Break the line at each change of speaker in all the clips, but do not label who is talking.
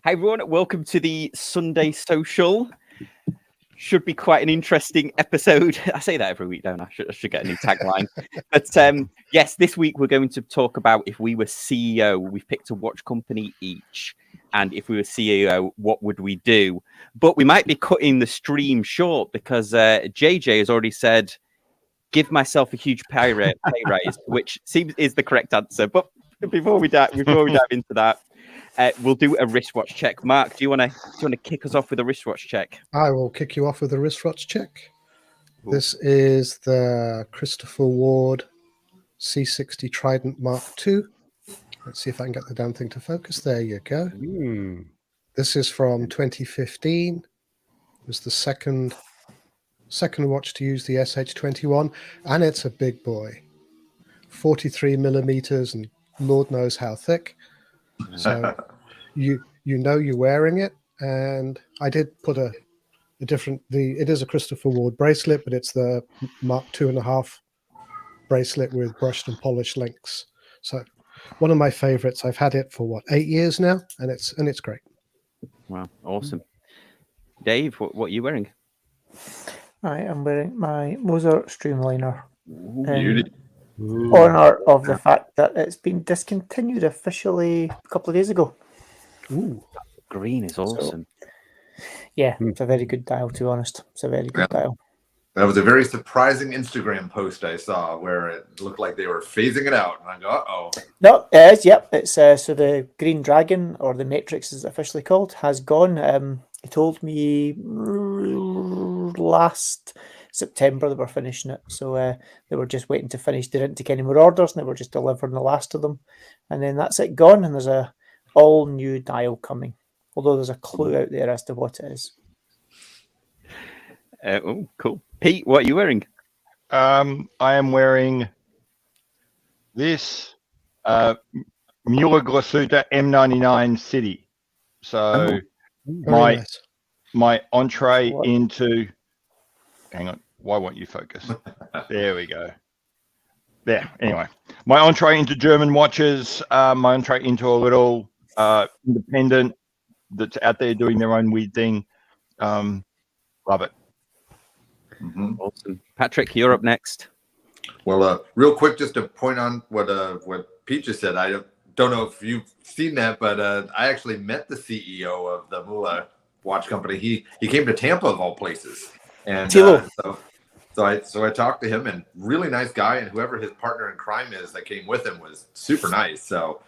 Hi everyone, welcome to the Sunday Social. Should be quite an interesting episode. I say that every week, don't I? I should get a new tagline. But yes, this week we're going to talk about if we were CEO. We've picked a watch company each. And if we were CEO, what would we do? But we might be cutting the stream short because JJ has already said, give myself a huge pay raise, which seems is the correct answer. But before we dive into that, we'll do a wristwatch check. Mark, do you want to kick us off with a wristwatch check?
I will kick you off with a wristwatch check. Ooh. This is the Christopher Ward C60 Trident Mark II. Let's see if I can get the damn thing to focus. There you go. This is from 2015. It was the second watch to use the SH21, and it's a big boy. 43 millimeters, and Lord knows how thick. So you know you're wearing it, and I did put it is a Christopher Ward bracelet, but it's the Mark 2.5 bracelet with brushed and polished links. So one of my favorites. I've had it for 8 years now, and it's great.
Wow, awesome. Dave, what are you wearing?
I am wearing my Moser Streamliner in honor of the fact that it's been discontinued officially a couple of days ago.
Ooh, green is awesome.
Yeah, it's a very good dial, to be honest. It's a very good dial.
That was a very surprising Instagram post I saw where it looked like they were phasing it out. And I go, uh-oh.
No, it is, yep. It's so the Green Dragon, or the Matrix is officially called, has gone. He told me last September they were finishing it. So they were just waiting to finish. They didn't take any more orders, and they were just delivering the last of them. And then that's it, gone, and there's a all new dial coming. Although there's a clue out there as to what it is.
Oh, cool. Pete, what are you wearing?
I am wearing this Mueller Glasuta M99 City. So my entree into... Hang on. Why won't you focus? There we go. There. Anyway, my entree into German watches, my entree into a little independent that's out there doing their own weird thing. Love it.
Awesome. Patrick, you're up next.
Well, real quick, just to point on what Pete just said. I don't know if you've seen that, but I actually met the CEO of the Mula watch company. He came to Tampa of all places, and so I talked to him, and really nice guy, and whoever his partner in crime is that came with him was super nice. So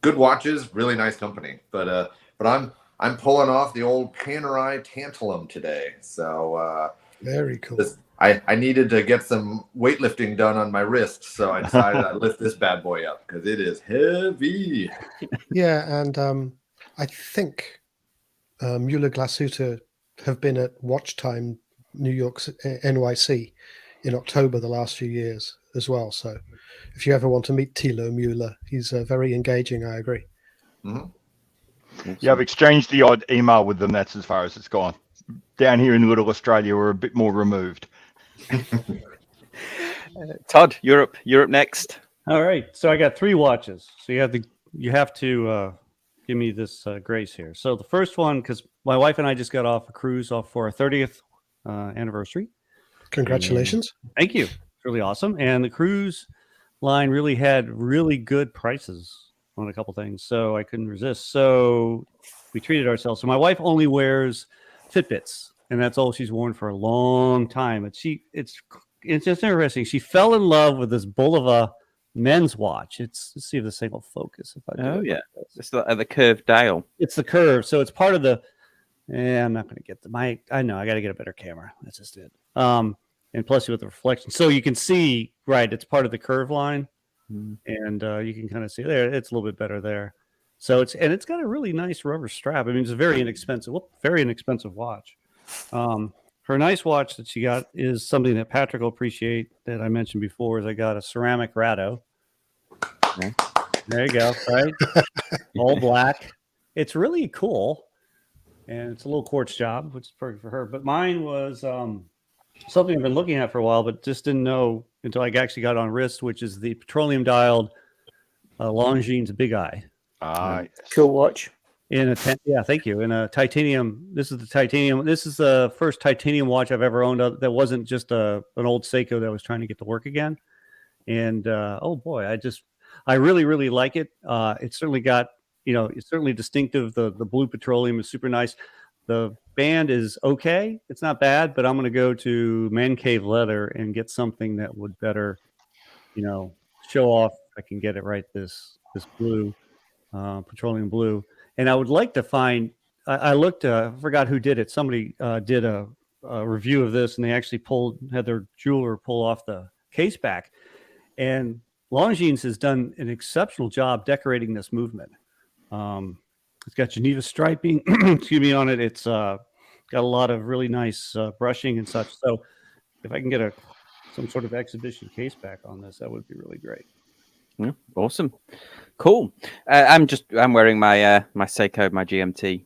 good watches, really nice company. But I'm pulling off the old Panerai Tantalum today. So
very cool.
I needed to get some weightlifting done on my wrist, so I decided I'd lift this bad boy up because it is heavy.
Yeah, and I think Mueller Glasuta have been at Watch Time New York's NYC in October the last few years as well. So if you ever want to meet Thilo Mueller, he's very engaging. I agree.
Yeah, I've exchanged the odd email with them. That's as far as it's gone. Down here in Little Australia, we're a bit more removed.
Todd, you're up next.
All right, so I got 3 watches. So you have to give me this grace here. So the first one, because my wife and I just got off a cruise for our 30th anniversary.
Congratulations!
And thank you. It's really awesome, and the cruise line really had really good prices on a couple things, so I couldn't resist. So we treated ourselves. So my wife only wears Fitbits, and that's all she's worn for a long time. And it's just interesting. She fell in love with this Bulova men's watch. Let's see if this thing will focus.
It's the curved dial.
It's the curve, so it's part of the. I'm not going to get I know I got to get a better camera. That's just it. And plus with the reflection, so you can see right. It's part of the curve line, and you can kind of see there. It's a little bit better there. So it's got a really nice rubber strap. I mean, it's a very inexpensive watch. Her nice watch that she got is something that Patrick will appreciate that I mentioned before. Is I got a ceramic Rado. Okay. There you go. Right, all black. It's really cool, and it's a little quartz job, which is perfect for her. But mine was something I've been looking at for a while, but just didn't know until I actually got on wrist, which is the petroleum dialed Longines Big Eye.
Cool watch.
Yeah, thank you. In a titanium. This is the titanium. This is the first titanium watch I've ever owned that wasn't just an old Seiko that was trying to get to work again. And oh boy, I really, really like it. It's certainly got, it's certainly distinctive. The blue petroleum is super nice. The band is okay. It's not bad, but I'm going to go to Man Cave Leather and get something that would better, show off. I can get it right. This blue, petroleum blue. And I would like to find, I looked, I forgot who did it. Somebody did a review of this, and they actually had their jeweler pull off the case back. And Longines has done an exceptional job decorating this movement. It's got Geneva striping, on it. It's got a lot of really nice brushing and such. So if I can get some sort of exhibition case back on this, that would be really great.
Yeah, awesome, cool. I'm wearing my my Seiko, my GMT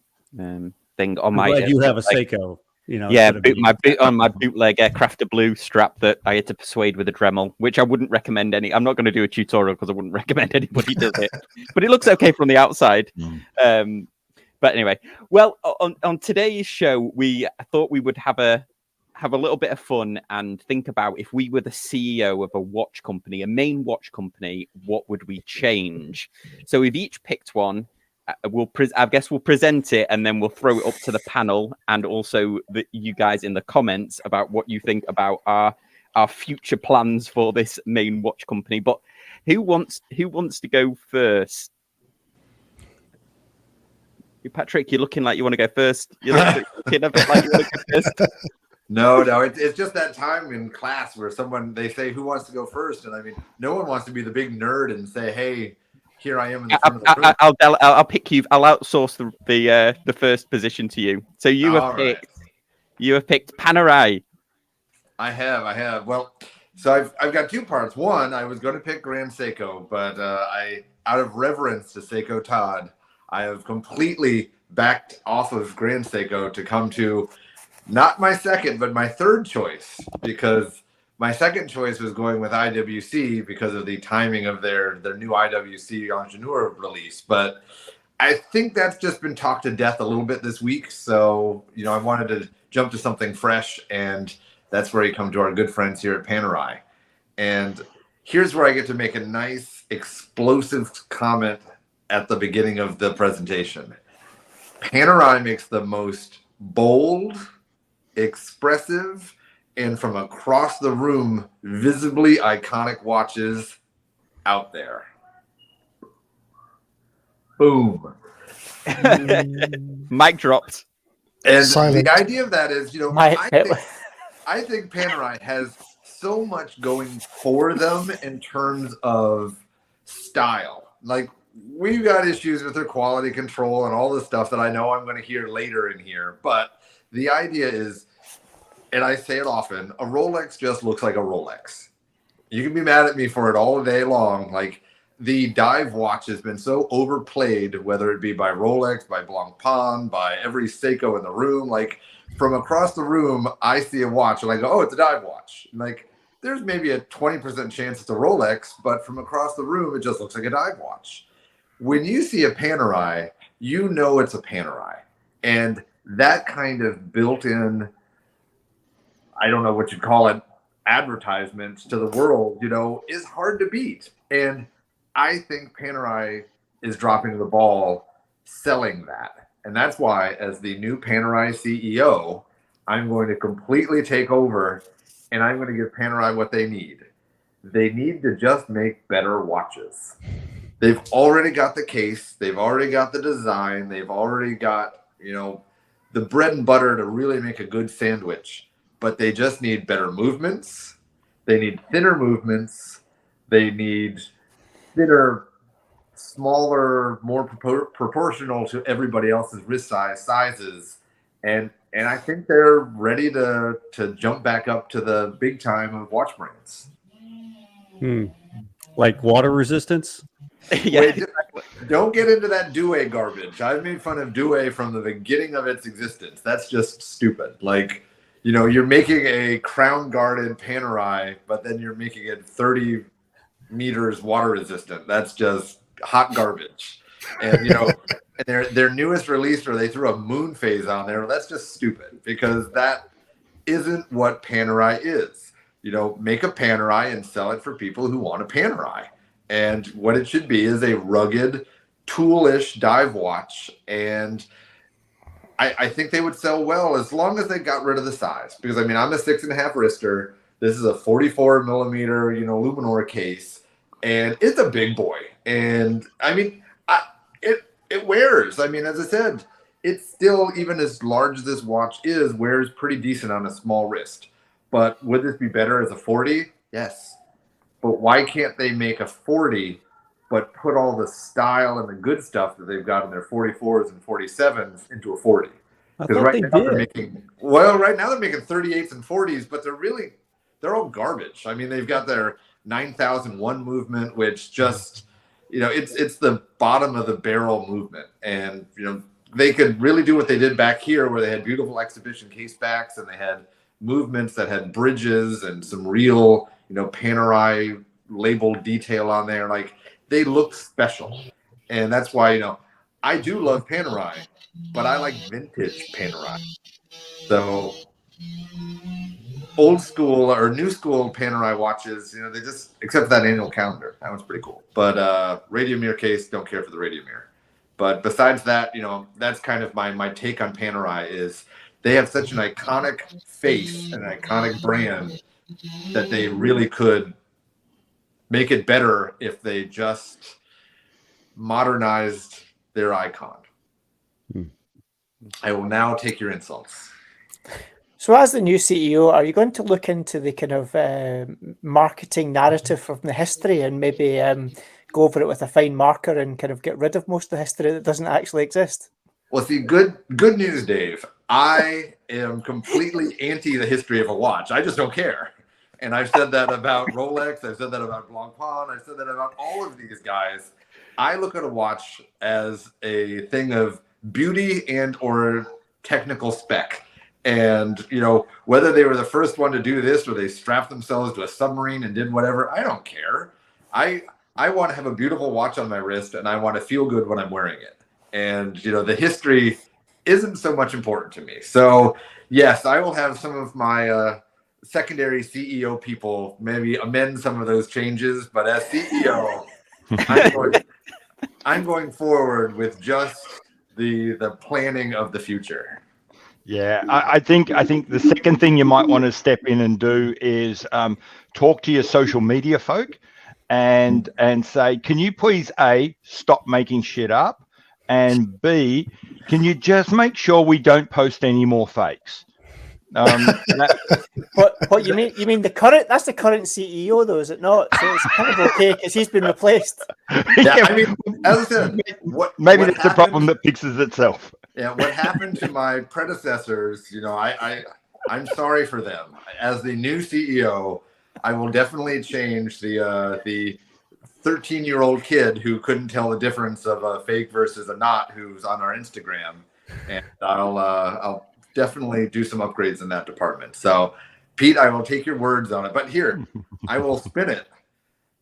thing on my.
Glad you have a Seiko.
My bootleg Aircrafter Blue strap that I had to persuade with a Dremel, which I wouldn't recommend I'm not going to do a tutorial because I wouldn't recommend anybody does it, but it looks okay from the outside. But anyway, well, on today's show, I thought we would have a little bit of fun and think about if we were the CEO of a watch company, a main watch company, what would we change? So we've each picked one. We'll present it, and then we'll throw it up to the panel, and also you guys in the comments about what you think about our future plans for this main watch company. But who wants to go first? Patrick, you're looking like you want to go first. You're looking a bit like you want to go first.
No, it's just that time in class where they say who wants to go first, and I mean, no one wants to be the big nerd and say, "Hey, here I am in the front of the room."
I'll pick you. I'll outsource the first position to you. So you have picked Panerai. I
have. Well, so I've got two parts. One, I was going to pick Grand Seiko, but out of reverence to Seiko Todd, I have completely backed off of Grand Seiko to come to not my second, but my third choice, because my second choice was going with IWC because of the timing of their new IWC Ingenieur release. But I think that's just been talked to death a little bit this week. So, I wanted to jump to something fresh, and that's where you come to our good friends here at Panerai. And here's where I get to make a nice explosive comment at the beginning of the presentation. Panerai makes the most bold, expressive, and from across the room, visibly iconic watches out there. Boom.
Mic dropped.
And
Silent.
the idea of that is, I think Panerai has so much going for them in terms of style. Like, we've got issues with their quality control and all the stuff that I know I'm going to hear later in here. But the idea is, and I say it often, a Rolex just looks like a Rolex. You can be mad at me for it all day long. Like, the dive watch has been so overplayed, whether it be by Rolex, by Blancpain, by every Seiko in the room. Like, from across the room, I see a watch and I go, oh, it's a dive watch. And like, there's maybe a 20% chance it's a Rolex, but from across the room, it just looks like a dive watch. When you see a Panerai, you know it's a Panerai. And that kind of built-in, I don't know what you'd call it, advertisements to the world, is hard to beat. And I think Panerai is dropping the ball selling that. And that's why, as the new Panerai CEO, I'm going to completely take over, and I'm going to give Panerai what they need. They need to just make better watches. They've already got the case. They've already got the design. They've already got, the bread and butter to really make a good sandwich. But they just need better movements. They need thinner movements. They need thinner, smaller, more proportional to everybody else's wrist sizes. And I think they're ready to jump back up to the big time of watch brands.
Like water resistance?
Yeah,
exactly. Don't get into that Douai garbage. I've made fun of Douai from the beginning of its existence. That's just stupid. Like, you're making a crown guarded Panerai, but then you're making it 30 meters water resistant. That's just hot garbage. And, And their newest release where they threw a moon phase on there, well, that's just stupid because that isn't what Panerai is. Make a Panerai and sell it for people who want a Panerai. And what it should be is a rugged, toolish dive watch. And I think they would sell well as long as they got rid of the size. Because, I'm a 6.5 wrister. This is a 44 millimeter, Luminor case. And it's a big boy. And, it wears. As I said, it's still, even as large as this watch is, wears pretty decent on a small wrist. But would this be better as a 40? Yes. But why can't they make a 40, but put all the style and the good stuff that they've got in their 44s and 47s into a 40? Because right now they're making 38s and 40s, but they're all garbage. They've got their 9001 movement, which just, it's the bottom of the barrel movement. And, they could really do what they did back here where they had beautiful exhibition case backs and they had movements that had bridges and some real, Panerai labeled detail on there. Like, they look special. And that's why, I do love Panerai, but I like vintage Panerai. So old school or new school Panerai watches, they just, except for that annual calendar. That one's pretty cool. But radio mirror case, don't care for the radio mirror. But besides that, that's kind of my take on Panerai is they have such an iconic face, an iconic brand that they really could make it better if they just modernized their icon. I will now take your insults.
So as the new CEO, are you going to look into the kind of marketing narrative from the history and maybe go over it with a fine marker and kind of get rid of most of the history that doesn't actually exist?
Well, see, good news, Dave. I am completely anti the history of a watch. I just don't care. And I've said that about Rolex. I've said that about Blancpain. I've said that about all of these guys. I look at a watch as a thing of beauty and or technical spec. And, whether they were the first one to do this or they strapped themselves to a submarine and did whatever, I don't care. I want to have a beautiful watch on my wrist and I want to feel good when I'm wearing it. And, the history isn't so much important to me. So, yes, I will have some of my secondary CEO people maybe amend some of those changes. But as CEO, I'm going forward with just the planning of the future.
Yeah, I think the second thing you might want to step in and do is talk to your social media folk and say, can you please A, stop making shit up, and B, can you just make sure we don't post any more fakes?
What you mean? You mean that's the current CEO though, is it not? So it's kind of okay because he's been replaced.
Yeah, as I said,
maybe that's a problem that fixes itself.
Yeah, what happened to my predecessors, I'm sorry for them. As the new CEO, I will definitely change the 13-year-old kid who couldn't tell the difference of a fake versus a not who's on our Instagram, and I'll definitely do some upgrades in that department. So, Pete, I will take your words on it. But here, I will spin it.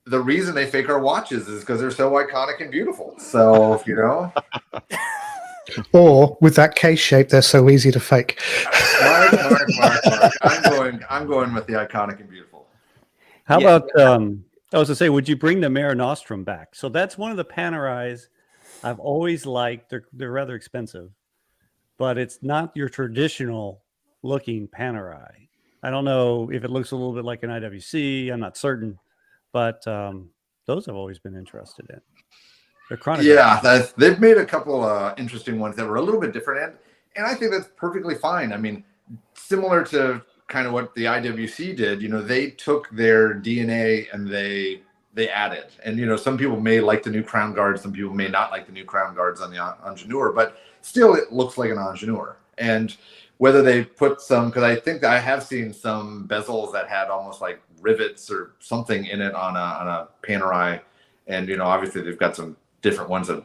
The reason they fake our watches is because they're so iconic and beautiful. So,
Or with that case shape, they're so easy to fake.
Mark. I'm going with the iconic and beautiful.
How about I was to say, would you bring the Mare Nostrum back? So that's one of the Panerais I've always liked. They're rather expensive, but it's not your traditional looking Panerai. I don't know if it looks a little bit like an IWC. I'm not certain, but those I've always been interested in. They're chronograph.
Yeah, they've made a couple interesting ones that were a little bit different, and I think that's perfectly fine. Similar to kind of what the IWC did, they took their DNA and they added. And, some people may like the new crown guards, some people may not like the new crown guards on the Ingenieur, but still it looks like an Ingenieur. And whether they put some, because I think I have seen some bezels that had almost like rivets or something in it on a Panerai. And, obviously they've got some different ones of,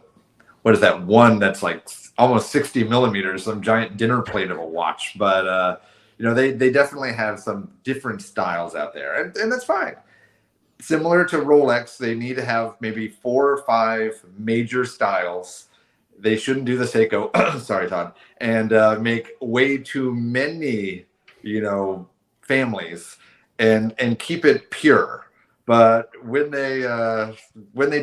what is that one that's like almost 60 millimeters, some giant dinner plate of a watch. But, they definitely have some different styles out there, and that's fine. Similar to Rolex, they need to have maybe 4 or 5 major styles they shouldn't do the Seiko. Sorry, Todd, and make way too many, families, and keep it pure. But when they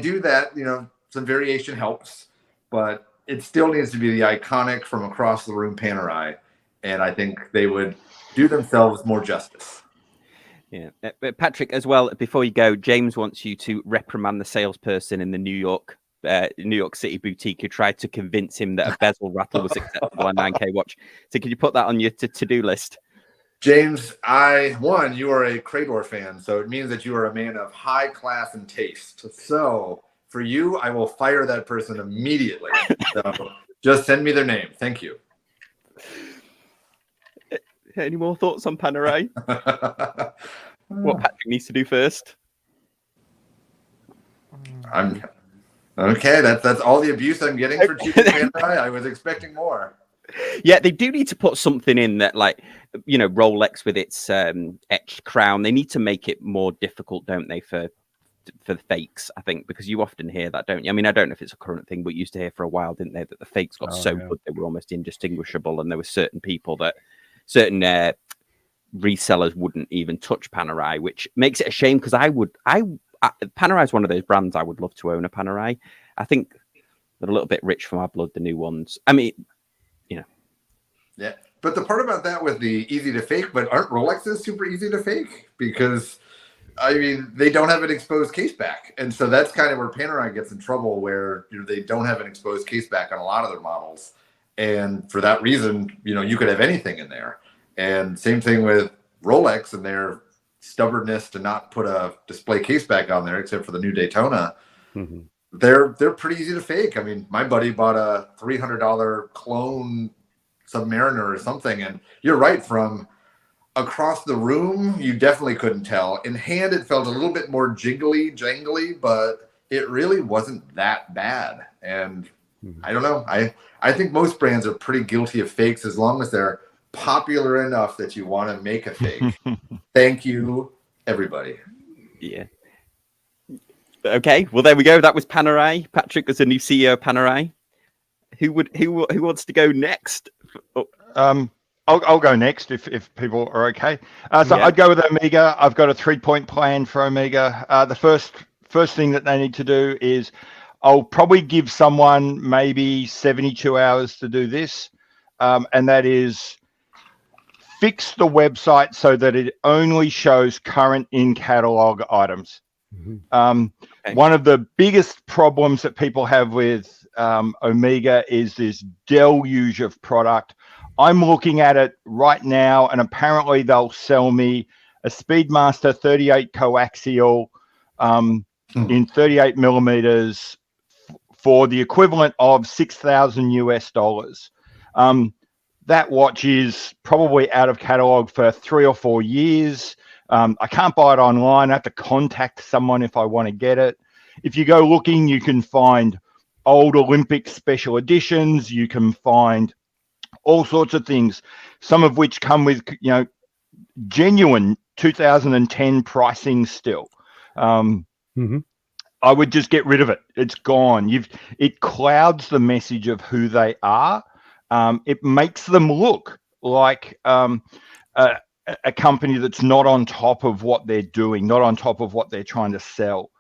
do that, some variation helps, but it still needs to be the iconic from across the room Panerai, and I think they would do themselves more justice.
Yeah, Patrick, as well, before you go, James wants you to reprimand the salesperson in the New York City boutique who tried to convince him that a bezel rattle was acceptable on 9K watch. So can you put that on your to-do list?
James, you are a Crador fan, so it means that you are a man of high class and taste. So for you, I will fire that person immediately. So just send me their name. Thank you.
Any more thoughts on Panerai? What Patrick needs to do first?
I'm okay. That's all the abuse I'm getting for choosing Panerai. I was expecting more.
Yeah, they do need to put something in that, like, Rolex with its etched crown. They need to make it more difficult, don't they, for the fakes, I think, because you often hear that, don't you? I mean, I don't know if it's a current thing, but you used to hear for a while, didn't they, that the fakes got good they were almost indistinguishable, and there were certain people that certain resellers wouldn't even touch Panerai, which makes it a shame, because Panerai is one of those brands I would love to own a Panerai. I think they're a little bit rich for my blood, the new ones. I mean,
Yeah, but the part about that with the easy to fake, but aren't Rolexes super easy to fake? Because, I mean, they don't have an exposed case back. And so that's kind of where Panerai gets in trouble, where they don't have an exposed case back on a lot of their models. And for that reason, you could have anything in there. And same thing with Rolex and their stubbornness to not put a display case back on there, except for the new Daytona. Mm-hmm. They're pretty easy to fake. I mean, my buddy bought a $300 clone Submariner or something, and you're right, from across the room you definitely couldn't tell. In hand it felt a little bit more jangly, but it really wasn't that bad. And I don't know, I think most brands are pretty guilty of fakes, as long as they're popular enough that you want to make a fake. Thank you, everybody.
Yeah. Okay, well, there we go. That was Panerai. Patrick was the new CEO of Panerai. Who wants to go next?
I'll go next if people are okay. I'd go with Omega. I've got a 3-point plan for Omega. The first thing that they need to do is, I'll probably give someone maybe 72 hours to do this, and that is fix the website so that it only shows current in catalog items. Okay. One of the biggest problems that people have with Omega is this deluge of product. I'm looking at it right now, and apparently they'll sell me a Speedmaster 38 coaxial in 38 millimeters for the equivalent of $6,000 US. That watch is probably out of catalog for 3 or 4 years. I can't buy it online. I have to contact someone if I want to get it. If you go looking, you can find old Olympic special editions. You can find all sorts of things, some of which come with, genuine 2010 pricing still. I would just get rid of it. It's gone. It clouds the message of who they are. It makes them look like a company that's not on top of what they're doing, not on top of what they're trying to sell.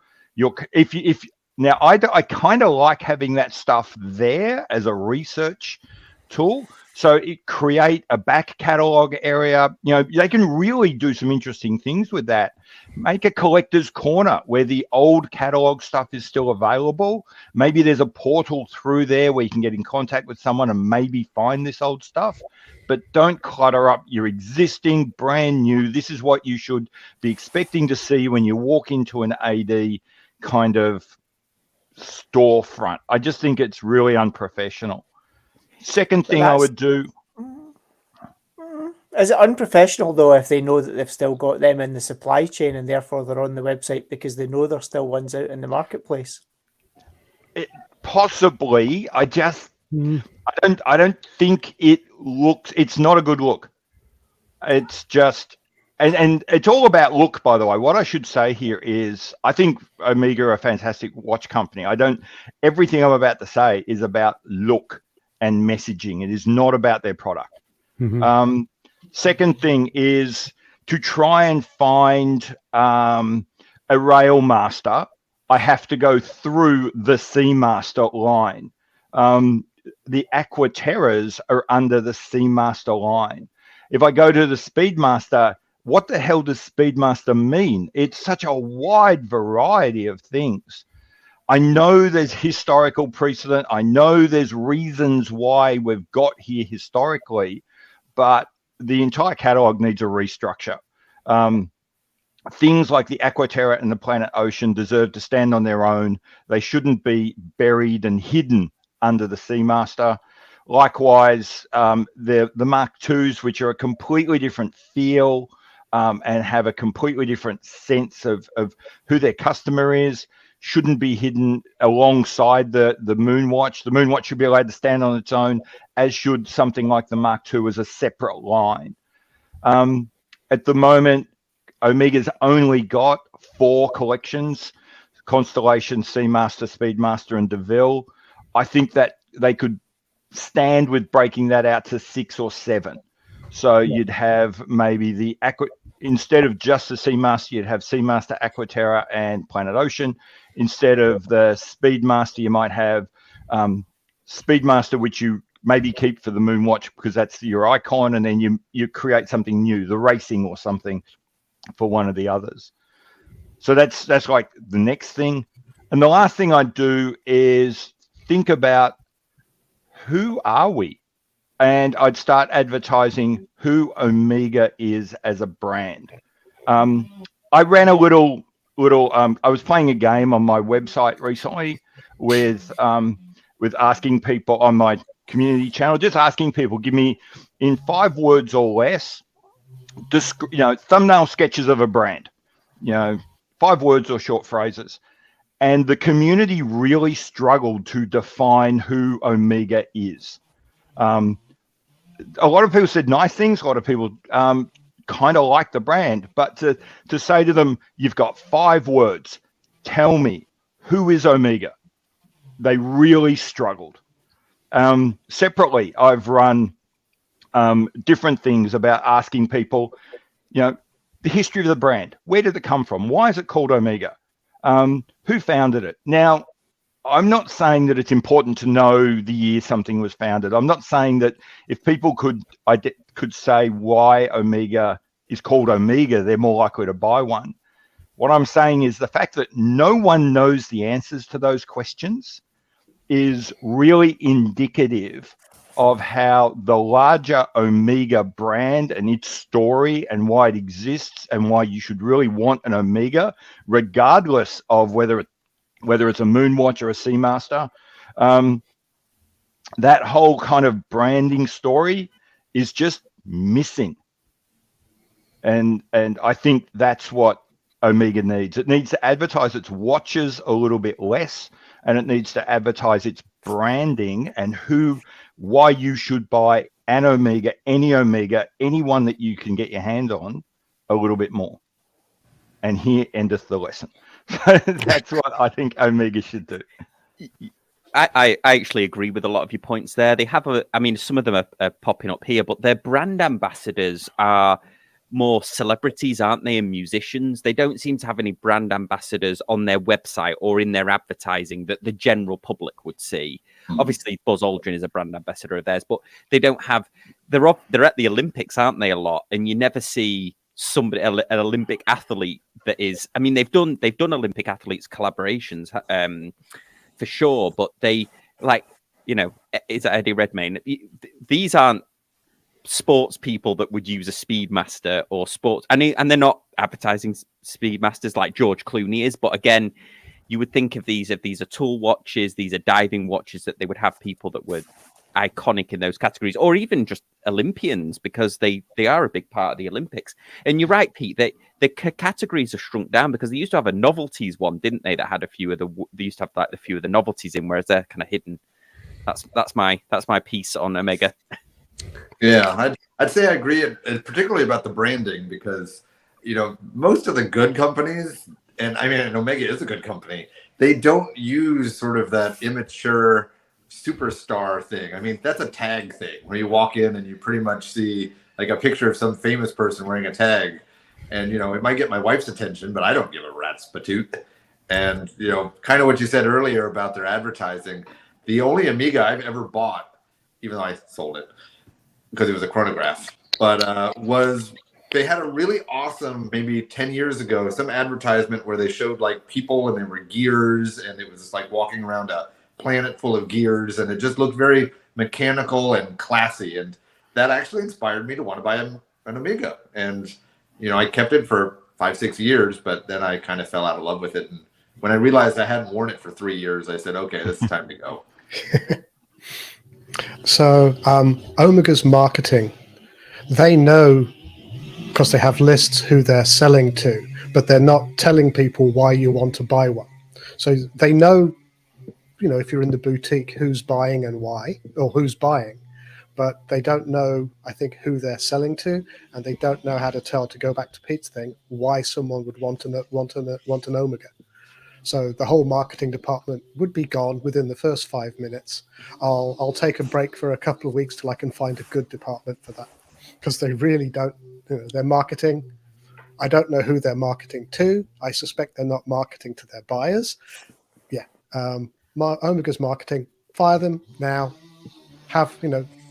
Now, I kind of like having that stuff there as a research tool. So it create a back catalog area. They can really do some interesting things with that. Make a collector's corner where the old catalog stuff is still available. Maybe there's a portal through there where you can get in contact with someone and maybe find this old stuff. But don't clutter up your existing brand new. This is what you should be expecting to see when you walk into an AD kind of storefront. I just think it's really unprofessional. Second thing I would do.
Is it unprofessional, though, if they know that they've still got them in the supply chain and therefore they're on the website because they know there's still ones out in the marketplace?
Possibly. I don't think it looks, it's not a good look. It's just, and it's all about look, by the way. What I should say here is I think Omega are a fantastic watch company. Everything I'm about to say is about look and messaging. It is not about their product.
Mhm.
Second thing is to try and find a Rail Master, I have to go through the Seamaster line. The Aquaterras are under the Seamaster line. If I go to the Speedmaster, what the hell does Speedmaster mean? It's such a wide variety of things. I know there's historical precedent. I know there's reasons why we've got here historically, but the entire catalog needs a restructure. Things like the Aquaterra and the Planet Ocean deserve to stand on their own. They shouldn't be buried and hidden under the Seamaster. Likewise, the Mark IIs, which are a completely different feel and have a completely different sense of who their customer is, shouldn't be hidden alongside the Moonwatch. The Moonwatch should be allowed to stand on its own, as should something like the Mark II as a separate line. At the moment, Omega's only got 4 collections: Constellation, Seamaster, Speedmaster, and DeVille. I think that they could stand with breaking that out to 6 or 7. So you'd have maybe instead of just the Seamaster, you'd have Seamaster, Aquaterra, and Planet Ocean. Instead of the Speedmaster, you might have Speedmaster, which you maybe keep for the Moonwatch because that's your icon, and then you create something new, the Racing or something, for one of the others. So that's like the next thing. And the last thing I'd do is think about, who are we? And I'd start advertising who Omega is as a brand. I ran a little I was playing a game on my website recently with asking people on my community channel, just asking people, give me in 5 words or less, thumbnail sketches of a brand, 5 words or short phrases. And the community really struggled to define who Omega is. A lot of people said nice things. A lot of people kind of like the brand, but to say to them, you've got 5 words, tell me, who is Omega? They really struggled. Separately, I've run different things about asking people, the history of the brand. Where did it come from? Why is it called Omega? Who founded it? Now, I'm not saying that it's important to know the year something was founded. I'm not saying that if people could say why Omega is called Omega, they're more likely to buy one. What I'm saying is the fact that no one knows the answers to those questions is really indicative of how the larger Omega brand and its story and why it exists and why you should really want an Omega, regardless of whether it's a Moonwatch or a Seamaster. That whole kind of branding story is just missing. And I think that's what Omega needs. It needs to advertise its watches a little bit less, and it needs to advertise its branding and why you should buy an Omega, any one that you can get your hand on, a little bit more. And here endeth the lesson. That's what I think Omega should do.
I actually agree with a lot of your points there. They have some of them are popping up here, but their brand ambassadors are more celebrities, aren't they, and musicians. They don't seem to have any brand ambassadors on their website or in their advertising that the general public would see. Obviously, Buzz Aldrin is a brand ambassador of theirs, but they don't have. They're at the Olympics, aren't they, a lot? And you never see somebody, an Olympic athlete that is. I mean, they've done Olympic athletes collaborations for sure, but they is that Eddie Redmayne? These aren't sports people that would use a Speedmaster or sports, and they're not advertising Speedmasters like George Clooney is. But again, you would think of these are tool watches, these are diving watches, that they would have people that were iconic in those categories, or even just Olympians, because they are a big part of the Olympics. And you're right, Pete, the categories are shrunk down because they used to have a novelties one, didn't they, that had they used to have like a few of the novelties in, whereas they're kind of hidden. That's my piece on Omega.
Yeah, I'd say I agree, particularly about the branding, because most of the good companies, and I mean, Omega is a good company, they don't use sort of that immature superstar thing. I mean, that's a tag thing where you walk in and you pretty much see like a picture of some famous person wearing a tag. And, it might get my wife's attention, but I don't give a rat's patoot. And, kind of what you said earlier about their advertising, the only Omega I've ever bought, even though I sold it because it was a chronograph, but was they had a really awesome, maybe 10 years ago, some advertisement where they showed like people and there were gears and it was just like walking around a planet full of gears and it just looked very mechanical and classy. And that actually inspired me to want to buy an Omega. And, I kept it for 5-6 years, but then I kind of fell out of love with it. And when I realized I hadn't worn it for 3 years, I said, okay, this is time to go.
So Omega's marketing, they know, because they have lists who they're selling to, but they're not telling people why you want to buy one. So they know, if you're in the boutique, who's buying and why, or who's buying, but they don't know, I think, who they're selling to, and they don't know how to tell, to go back to Pete's thing, why someone would want an Omega. So the whole marketing department would be gone within the first 5 minutes. I'll take a break for a couple of weeks till I can find a good department for that, because they really don't. Their marketing, I don't know who they're marketing to. I suspect they're not marketing to their buyers. Yeah, Omega's marketing. Fire them now. Have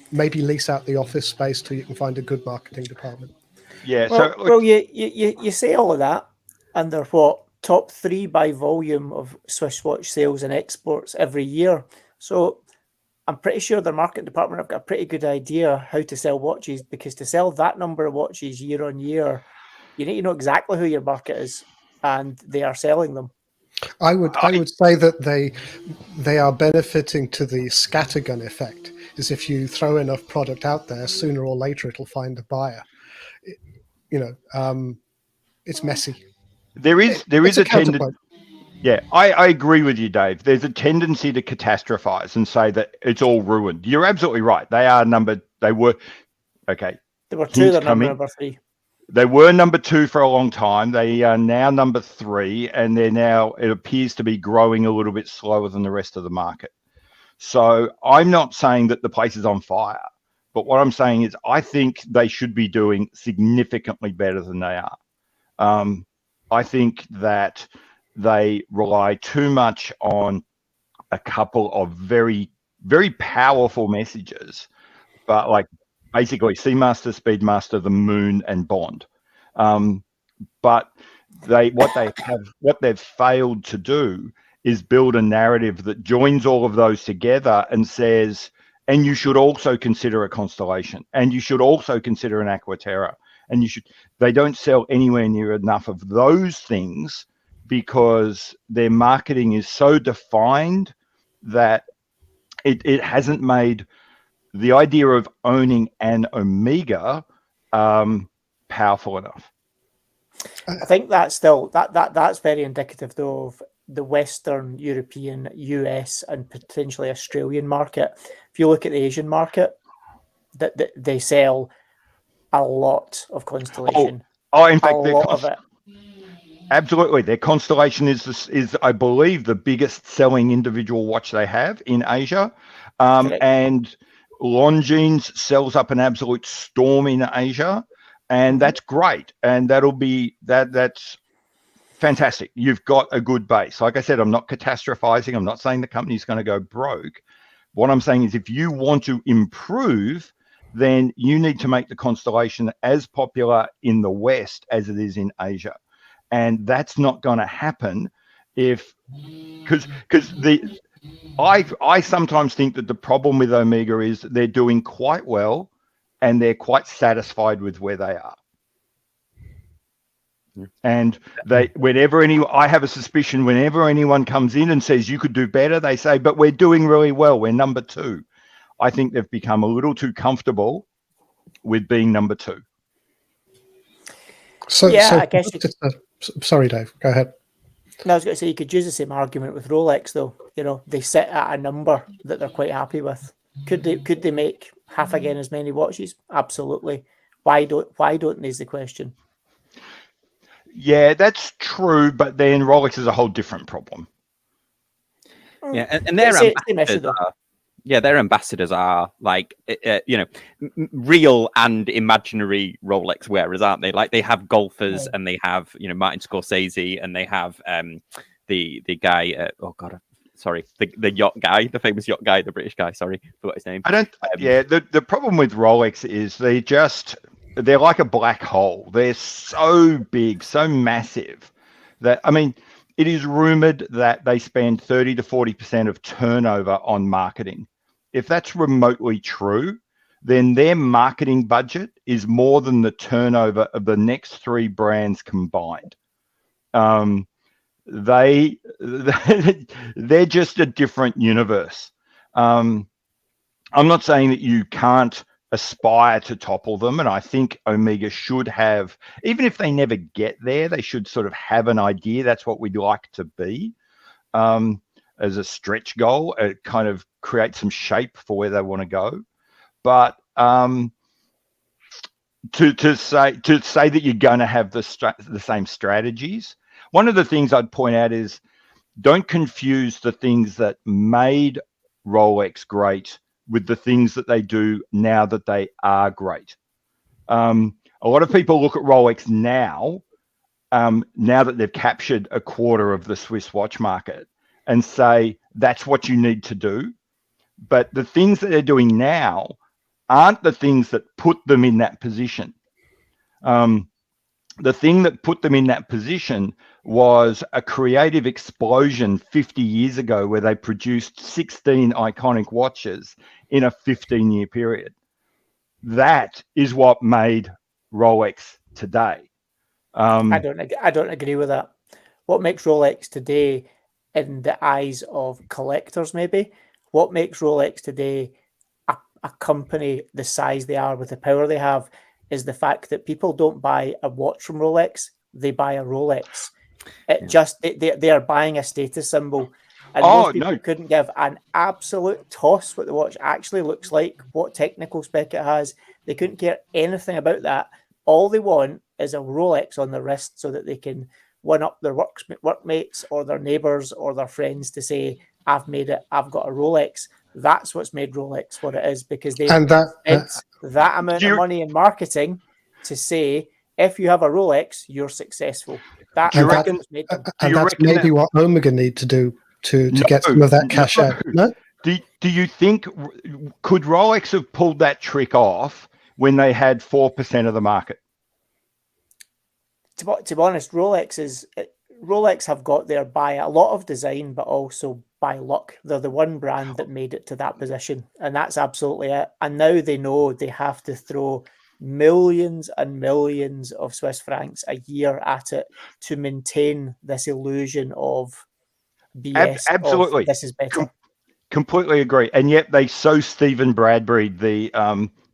maybe lease out the office space till you can find a good marketing department.
Yeah.
Well, you say all of that, and they're top 3 by volume of Swiss watch sales and exports every year. So I'm pretty sure their marketing department have got a pretty good idea how to sell watches, because to sell that number of watches year on year, you need to know exactly who your market is, and they are selling them.
I would say that they are benefiting to the scattergun effect. Is if you throw enough product out there, sooner or later it'll find a buyer. It's messy.
There is a tendency. Yeah, I agree with you, Dave. There's a tendency to catastrophize and say that it's all ruined. You're absolutely right. They were
2, they're number 3.
They were number 2 for a long time. They are now number 3, and it appears to be growing a little bit slower than the rest of the market. So I'm not saying that the place is on fire, but what I'm saying is I think they should be doing significantly better than they are. I think that they rely too much on a couple of very, very powerful messages, but like basically Seamaster, Speedmaster, the Moon, and Bond. But what they've failed to do is build a narrative that joins all of those together and says, and you should also consider a Constellation, and you should also consider an Aquaterra, and they don't sell anywhere near enough of those things because their marketing is so defined that it hasn't made the idea of owning an Omega powerful enough.
I think that's still that's very indicative though of the Western European, US, and potentially Australian market. If you look at the Asian market, that they sell a lot of Constellation.
In fact,
a lot of it.
Absolutely, their Constellation is I believe the biggest selling individual watch they have in Asia, and Longines sells up an absolute storm in Asia, and that's great, and that's fantastic. You've got a good base. Like I said, I'm not catastrophizing. I'm not saying the company's going to go broke. What I'm saying is if you want to improve, then you need to make the Constellation as popular in the West as it is in Asia. And that's not going to happen because I sometimes think that the problem with Omega is they're doing quite well and they're quite satisfied with where they are. And I have a suspicion whenever anyone comes in and says you could do better, they say, but we're doing really well. We're number 2. I think they've become a little too comfortable with being number 2.
I guess.
Sorry, Dave. Go ahead.
No, I was going to say you could use the same argument with Rolex, though. They sit at a number that they're quite happy with. Could they make half again as many watches? Absolutely. Why don't they is the question.
Yeah, that's true, but then Rolex is a whole different problem.
Yeah, and their
Same issue,
ambassadors
though.
are, their ambassadors are like, real and imaginary Rolex wearers, aren't they? Like they have golfers and they have, Martin Scorsese and they have the guy. Oh God, sorry, the yacht guy, the famous yacht guy, the British guy. Sorry, forgot his name.
I don't. The problem with Rolex is they're like a black hole. They're so big, so massive that it is rumored that they spend 30 to 40% of turnover on marketing. If that's remotely true, then their marketing budget is more than the turnover of the next three brands combined. They're just a different universe. I'm not saying that you can't aspire to topple them, and I think Omega should have, even if they never get there, they should sort of have an idea that's what we'd like to be as a stretch goal. It kind of creates some shape for where they want to go. But to say that you're going to have the same strategies, one of the things I'd point out is don't confuse the things that made Rolex great with the things that they do now that they are great. A lot of people look at Rolex now that they've captured a quarter of the Swiss watch market and say, that's what you need to do. But the things that they're doing now aren't the things that put them in that position. The thing that put them in that position was a creative explosion 50 years ago where they produced 16 iconic watches in a 15-year period. That is what made Rolex today.
I don't agree with that. What makes Rolex today in the eyes of collectors, maybe, what makes Rolex today a company the size they are with the power they have is the fact that people don't buy a watch from Rolex, they buy a Rolex. They are buying a status symbol. And most people couldn't give an absolute toss what the watch actually looks like, what technical spec it has. They couldn't care anything about that. All they want is a Rolex on their wrist so that they can one up their workmates or their neighbours or their friends to say, I've made it, I've got a Rolex. That's what's made Rolex what it is, because they spent that amount of money in marketing to say, if you have a Rolex, you're successful. That's
maybe what Omega need to do to get some of that cash out. No?
Do you think, could Rolex have pulled that trick off when they had 4% of the market?
To be honest, Rolex have got there by a lot of design, but also by luck. They're the one brand that made it to that position, and that's absolutely it. And now they know they have to throw millions and millions of Swiss francs a year at it to maintain this illusion of BS.
Absolutely,
this is better.
Completely agree. And yet they sow Stephen Bradbury.